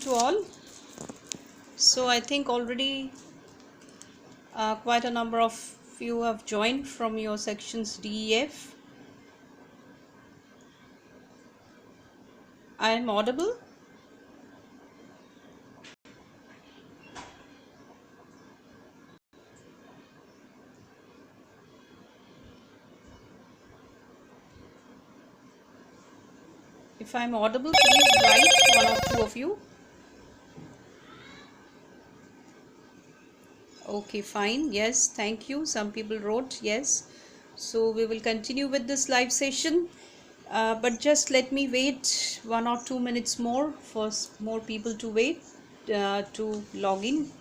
To all. So I think already quite a number of you have joined from your sections DEF. I am audible. If I am audible, please write, one or two of you. Okay, fine. Yes, thank you. Some people wrote yes. So we will continue with this live session. But just let me wait 1 or 2 minutes more for more people to wait to log in.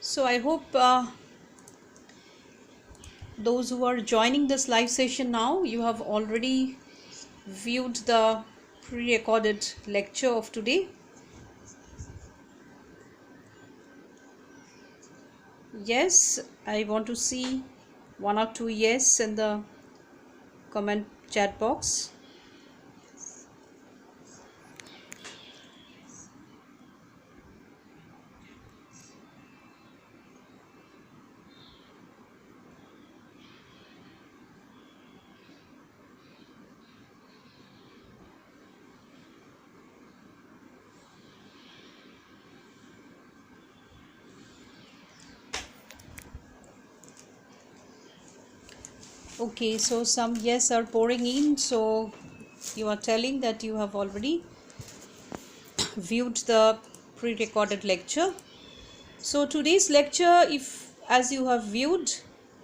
So I hope those who are joining this live session now, you have already viewed the pre-recorded lecture of today. Yes, I want to see 1 or 2 yes in the comment chat box. Okay, so some yes are pouring in. So you are telling that you have already viewed the pre-recorded lecture. So today's lecture, if as you have viewed,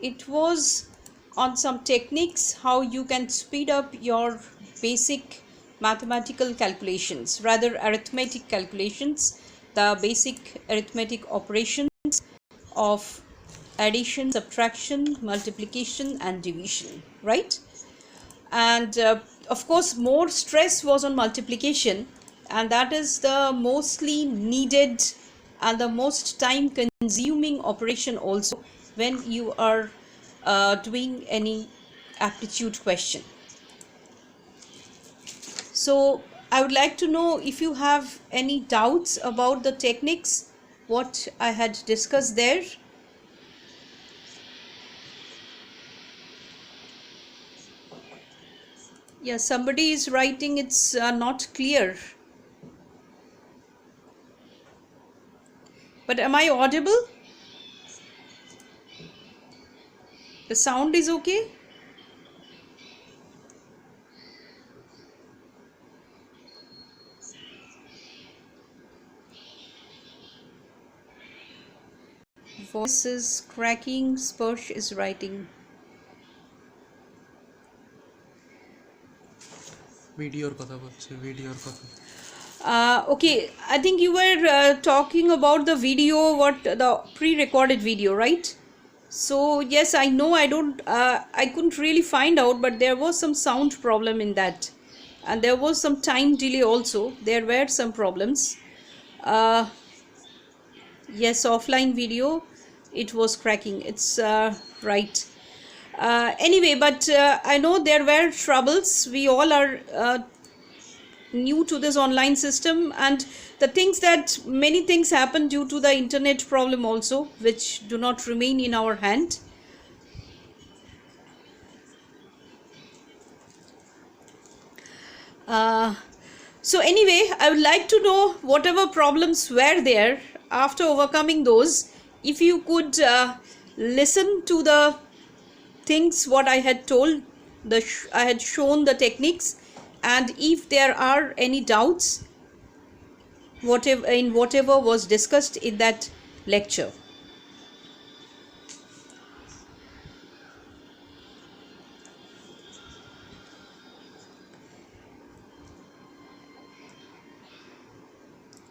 it was on some techniques how you can speed up your basic mathematical calculations, rather arithmetic calculations, the basic arithmetic operations of addition, subtraction, multiplication and division, right? And of course more stress was on multiplication, and that is the mostly needed and the most time consuming operation also when you are doing any aptitude question. So I would like to know if you have any doubts about the techniques what I had discussed there. Yeah, somebody is writing it's not clear. But am I audible? The sound is okay? Voice is cracking, Spursh is writing. Video কথা বলছে, video কথা. Okay, I think you were talking about the video, what the pre-recorded video, right? So yes, I know I couldn't really find out, but there was some sound problem in that, and there was some time delay also. There were some problems. Yes, offline video, it was cracking. It's right. Anyway, but I know there were troubles. We all are new to this online system, and the things that many things happen due to the internet problem also, which do not remain in our hand. So anyway, I would like to know whatever problems were there. After overcoming those, if you could listen to the things what I had told, I had shown the techniques, and if there are any doubts whatever was discussed in that lecture.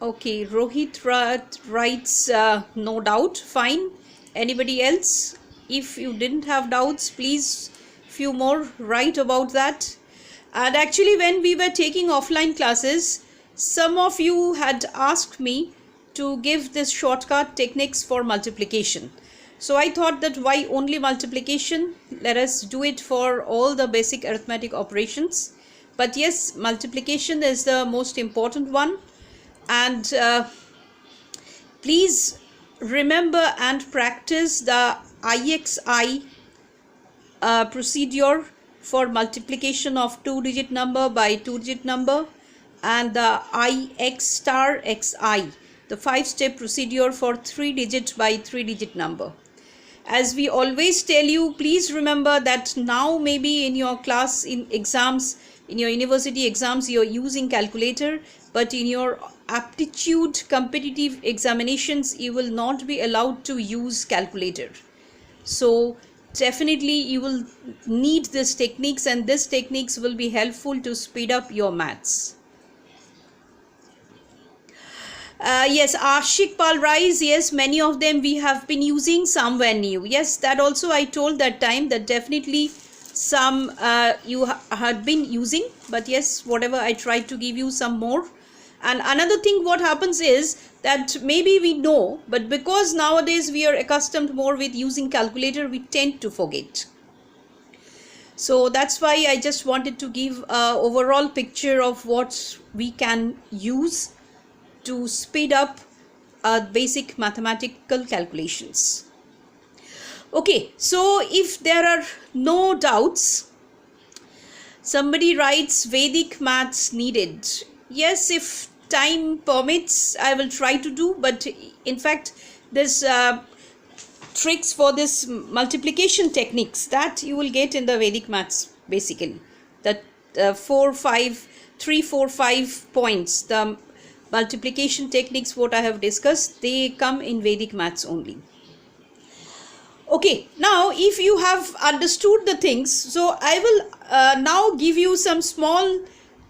Okay, Rohit writes no doubt, fine. Anybody else? If you didn't have doubts, please few more write about that. And actually when we were taking offline classes, some of you had asked me to give this shortcut techniques for multiplication. So I thought that why only multiplication? Let us do it for all the basic arithmetic operations. But yes, multiplication is the most important one. And please remember and practice the IXI procedure for multiplication of 2-digit number by 2-digit number, and the IX star XI, the 5-step procedure for 3-digit by 3-digit number. As we always tell you, please remember that now maybe in your class, in exams, in your university exams, you are using calculator, but in your aptitude competitive examinations, you will not be allowed to use calculator. So definitely you will need these techniques, and these techniques will be helpful to speed up your maths. Yes, Ashik Pal Rise, yes, many of them we have been using, some were new. Yes, that also I told that time that definitely some you had been using, but yes, whatever, I tried to give you some more. And another thing what happens is that maybe we know, but because nowadays we are accustomed more with using calculator, we tend to forget. So that's why I just wanted to give a overall picture of what we can use to speed up basic mathematical calculations. Okay, so if there are no doubts, somebody writes Vedic maths needed. Yes, if time permits, I will try to do, but in fact there's tricks for this multiplication techniques that you will get in the Vedic maths basically. That 3, 4, 5 points, the multiplication techniques what I have discussed, they come in Vedic maths only. Okay, now if you have understood the things, so I will now give you some small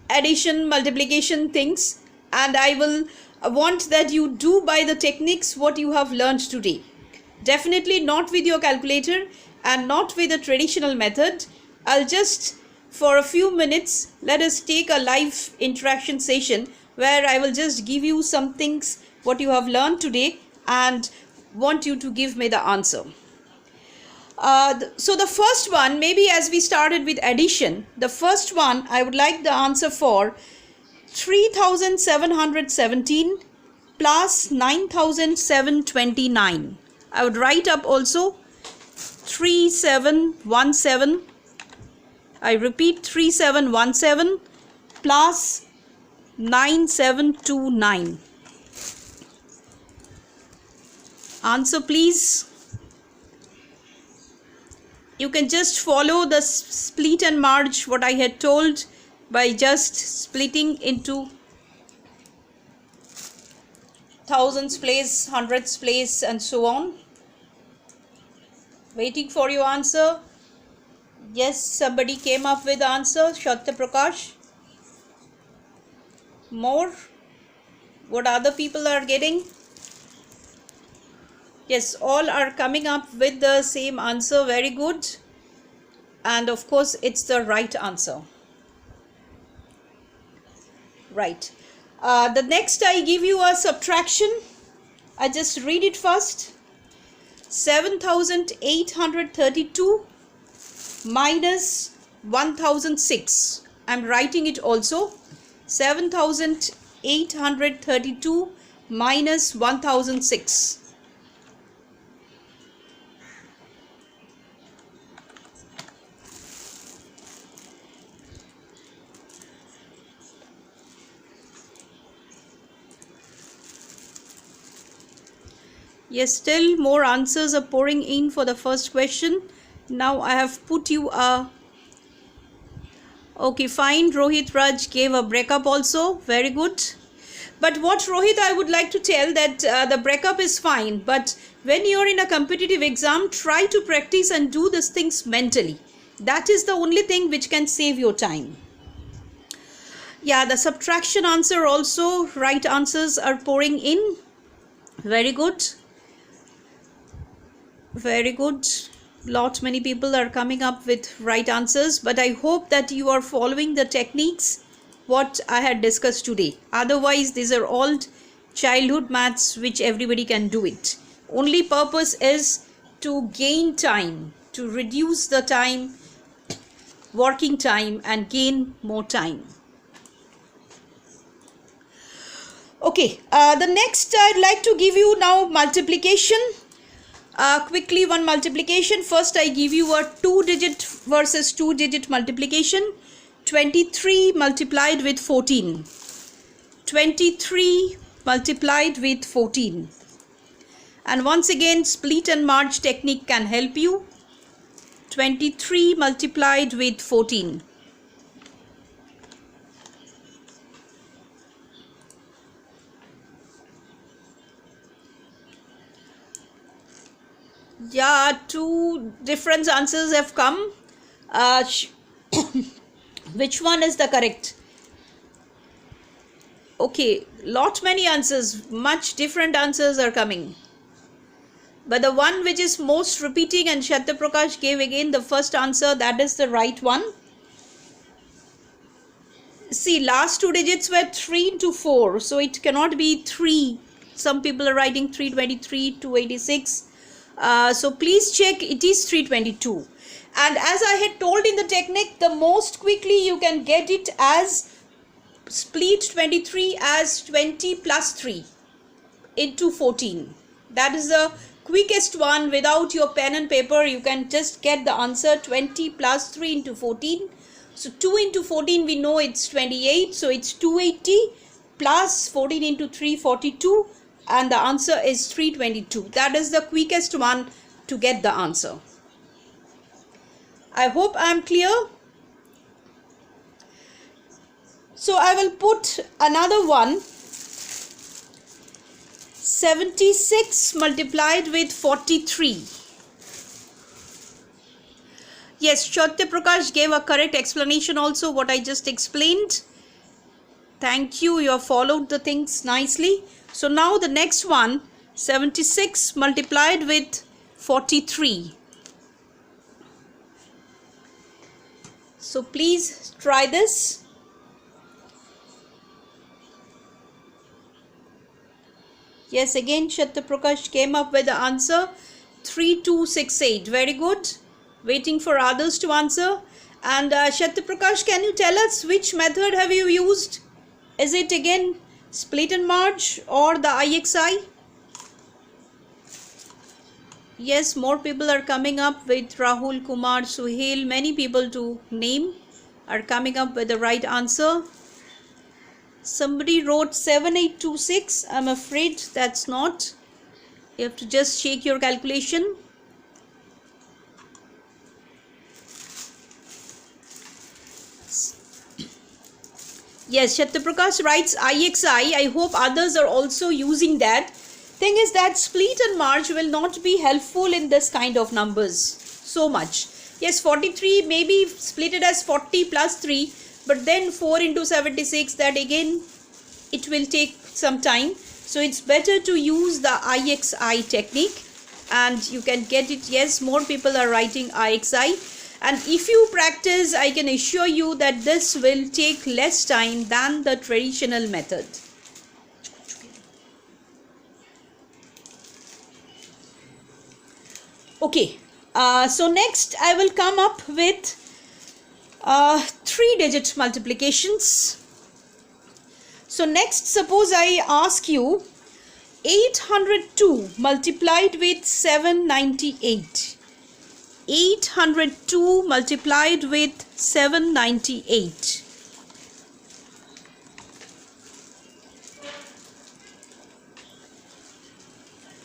addition multiplication things, and I will want that you do by the techniques what you have learned today. Definitely not with your calculator and not with the traditional method. I'll just for a few minutes let us take a live interaction session where I will just give you some things what you have learned today and want you to give me the answer. So the first one, maybe as we started with addition, the first one I would like the answer for 3717 plus 9729. I would write up also 3717. I repeat 3717 plus 9729. Answer please. You can just follow the split and merge what I had told by just splitting into thousands place, hundreds place, and so on. Waiting for your answer. Yes, somebody came up with the answer. Shatya Prakash. More? What other people are getting? Yes, all are coming up with the same answer. Very good. And of course, it's the right answer. Right. The next I give you a subtraction. I just read it first. 7832 minus 1006. I'm writing it also. 7832 minus 1006. Yes, still more answers are pouring in for the first question. Now I have put you a... Okay, fine. Rohit Raj gave a breakup also. Very good. But what Rohit, I would like to tell that the breakup is fine. But when you're in a competitive exam, try to practice and do these things mentally. That is the only thing which can save your time. Yeah, the subtraction answer also, right answers are pouring in. Very good. Very good. Many people are coming up with right answers, but I hope that you are following the techniques what I had discussed today. Otherwise, these are all childhood maths which everybody can do it. Only purpose is to gain time, to reduce the time, working time, and gain more time. Okay, the next I'd like to give you now multiplication. Quickly, one multiplication. First, I give you a 2-digit versus 2-digit multiplication. 23 multiplied with 14. 23 multiplied with 14. And once again, split and merge technique can help you. 23 multiplied with 14. Yeah, two different answers have come. Which one is the correct? Okay, lot many answers, much different answers are coming. But the one which is most repeating, and Sathya Prakash gave again the first answer, that is the right one. See, last two digits were 3 into 4, so it cannot be 3. Some people are writing 323, 286. So please check, it is 322. And as I had told in the technique, the most quickly you can get it as split 23 as 20 plus 3 into 14. That is the quickest one. Without your pen and paper, you can just get the answer 20 plus 3 into 14. So 2 into 14 we know it's 28. So it's 280 plus 14 into 3, 42. And the answer is 322. That is the quickest one to get the answer. I hope I am clear. So I will put another one. 76 multiplied with 43. Yes, Sathya Prakash gave a correct explanation also what I just explained. Thank you. You have followed the things nicely. So now the next one, 76 multiplied with 43. So please try this. Yes, again Sathya Prakash came up with the answer 3268. Very good. Waiting for others to answer. And Sathya Prakash, can you tell us which method have you used? Is it again split and merge or the IXI? Yes, more people are coming up with Rahul, Kumar, Suhail. Many people to name are coming up with the right answer. Somebody wrote 7826. I'm afraid that's not. You have to just shake your calculation. Yes, Sathya Prakash writes IXI. I hope others are also using that. Thing is that split and merge will not be helpful in this kind of numbers so much. Yes, 43 may be split it as 40 plus 3, but then 4 into 76, that again it will take some time. So it's better to use the IXI technique and you can get it. Yes, more people are writing IXI. And if you practice, I can assure you that this will take less time than the traditional method. Okay, so next I will come up with 3-digit multiplications. So next, suppose I ask you 802 multiplied with 798. 802 multiplied with 798.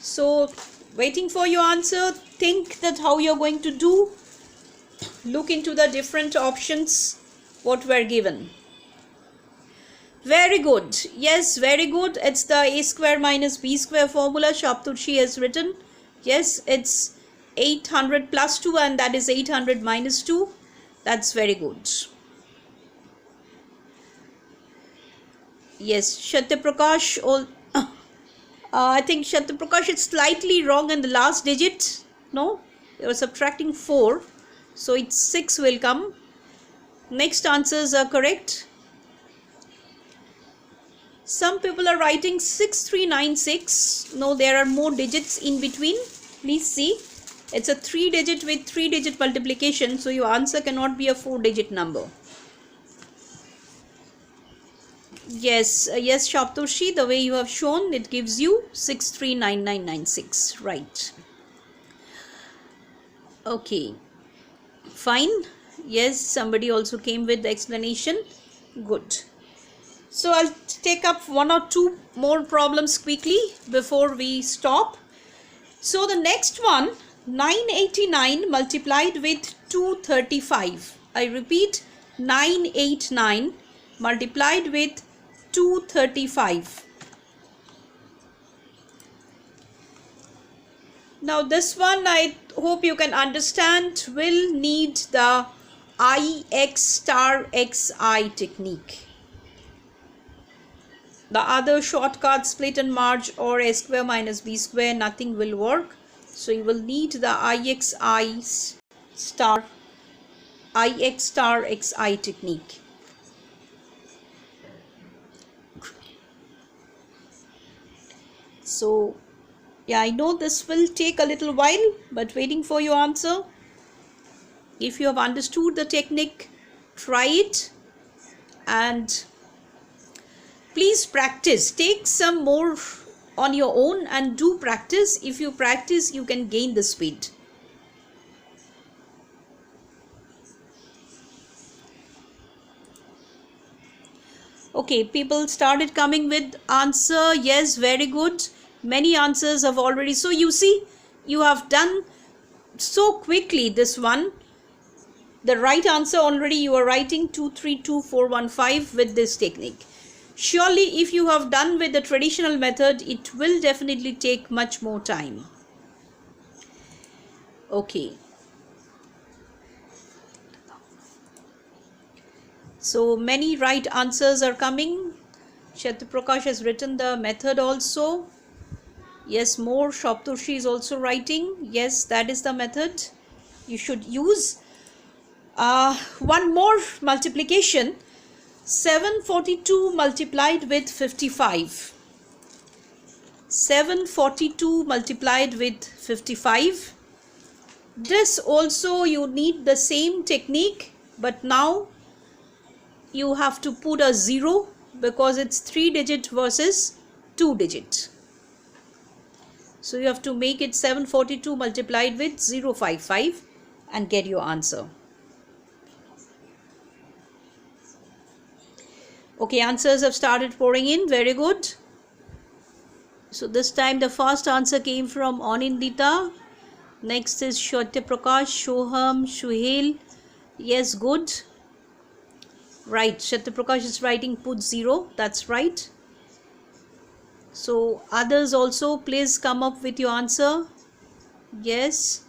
So waiting for your answer. Think that how you're going to do. Look into the different options what were given. Very good. Yes, very good. It's the a square minus b square formula Shapturshi has written. Yes, it's 800 plus 2 and that is 800 minus 2. That's very good. Yes, Sathya Prakash. I think Sathya Prakash is slightly wrong in the last digit. No, you are subtracting 4. So it's 6 will come. Next answers are correct. Some people are writing 6396. No, there are more digits in between. Please see. It's a 3-digit with 3-digit multiplication, so your answer cannot be a 4-digit number. Yes, yes, Shaptoshi, the way you have shown, it gives you 639996, right? Okay, fine. Yes, somebody also came with the explanation. Good. So I'll take up one or two more problems quickly before we stop. So the next one, 989 multiplied with 235. I repeat, 989 multiplied with 235. Now this one, I hope you can understand, will need the IX star XI technique. The other shortcut, split and merge or a square minus b square, nothing will work. So you will need the IX star XI technique. So yeah, I know this will take a little while, but waiting for your answer. If you have understood the technique, try it and please practice. Take some more on your own and do practice. If you practice, you can gain the speed. Okay, people started coming with answer. Yes, very good. Many answers have already. So you see, you have done so quickly this one. The right answer already you are writing 232415 with this technique. Surely if you have done with the traditional method, it will definitely take much more time. Okay. So many right answers are coming. Shatiprakash has written the method also. Yes, more. Shaptoshi is also writing. Yes, that is the method you should use. One more multiplication. 742 multiplied with 55. 742 multiplied with 55. This also you need the same technique, but now you have to put a 0 because it's 3-digit versus 2-digit. So you have to make it 742 multiplied with 055 and get your answer. Okay, answers have started pouring in. Very good. So this time the first answer came from Anindita. Next is Shatiprakash, Shoham, Shuhail. Yes, good. Right, Shatiprakash is writing put 0. That's right. So others also, please come up with your answer. Yes.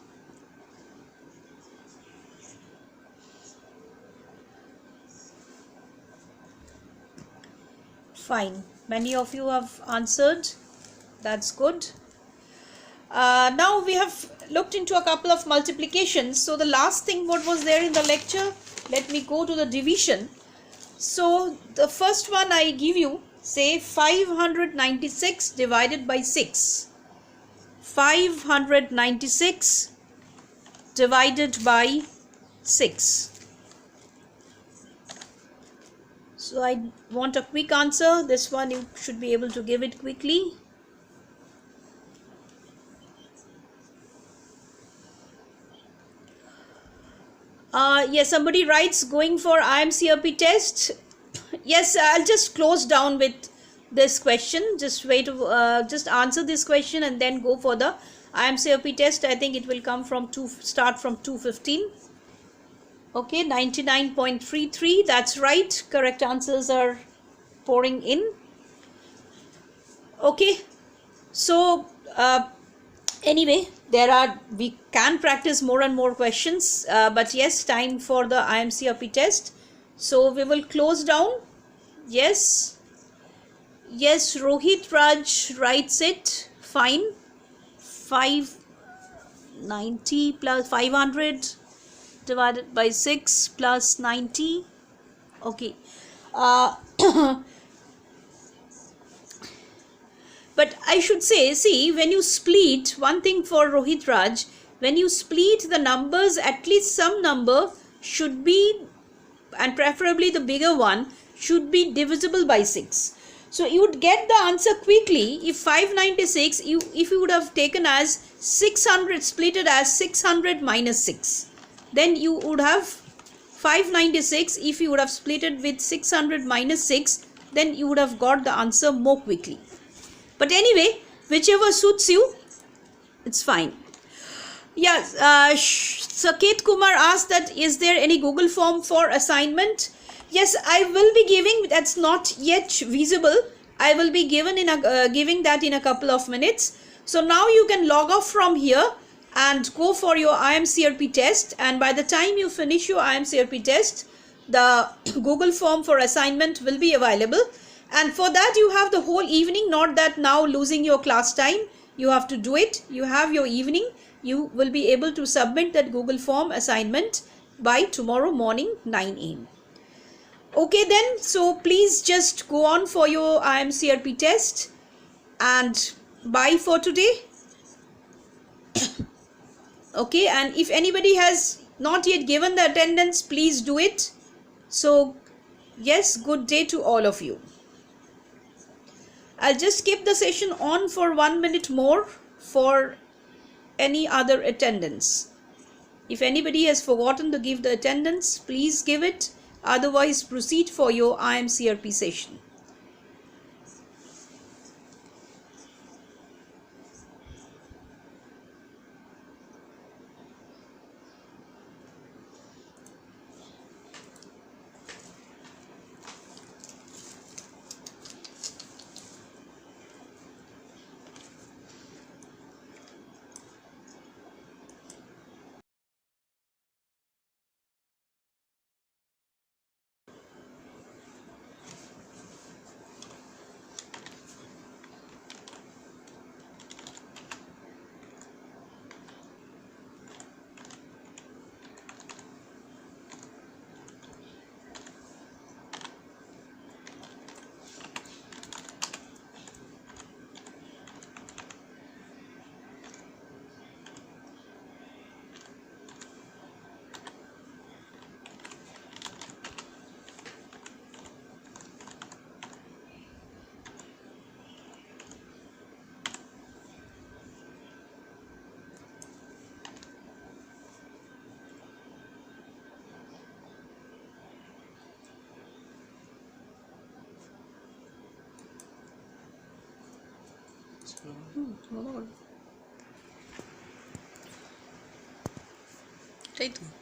Fine. Many of you have answered. That's good. Now we have looked into a couple of multiplications. So the last thing what was there in the lecture, let me go to the division. So the first one I give you, say 596 divided by 6. 596 divided by 6. So I want a quick answer. This one you should be able to give it quickly. Yes, somebody writes going for IMCRP test. Yes, I'll just close down with this question. Just wait, just answer this question and then go for the IMCRP test. I think it will come from start from 215. Okay, 99.33. That's right. Correct answers are pouring in. Okay, so anyway, we can practice more and more questions, but yes, time for the IMCRP test. So we will close down. Yes, Rohit Raj writes it. Fine. 590 plus 500 divided by 6 plus 90. Okay. But I should say, see, when you split, one thing for Rohit Raj, when you split the numbers, at least some number should be, and preferably the bigger one, should be divisible by 6. So you would get the answer quickly if 596, if you would have taken as 600, split it as 600 minus 6. Then you would have 596. If you would have split it with 600 minus 6, then you would have got the answer more quickly. But anyway, whichever suits you, it's fine. Yes, Saket Kumar asked that is there any Google form for assignment? Yes, I will be giving. That's not yet visible. I will be giving that in a couple of minutes. So now you can log off from here and go for your IMCRP test. And by the time you finish your IMCRP test, the Google form for assignment will be available. And for that you have the whole evening. Not that now losing your class time. You have to do it. You have your evening. You will be able to submit that Google form assignment by tomorrow morning 9 a.m. Okay then, so please just go on for your IMCRP test and bye for today. Okay, and if anybody has not yet given the attendance, please do it. So yes, good day to all of you. I'll just keep the session on for 1 minute more for any other attendance. If anybody has forgotten to give the attendance, please give it. Otherwise, proceed for your IMCRP session. এটাই তো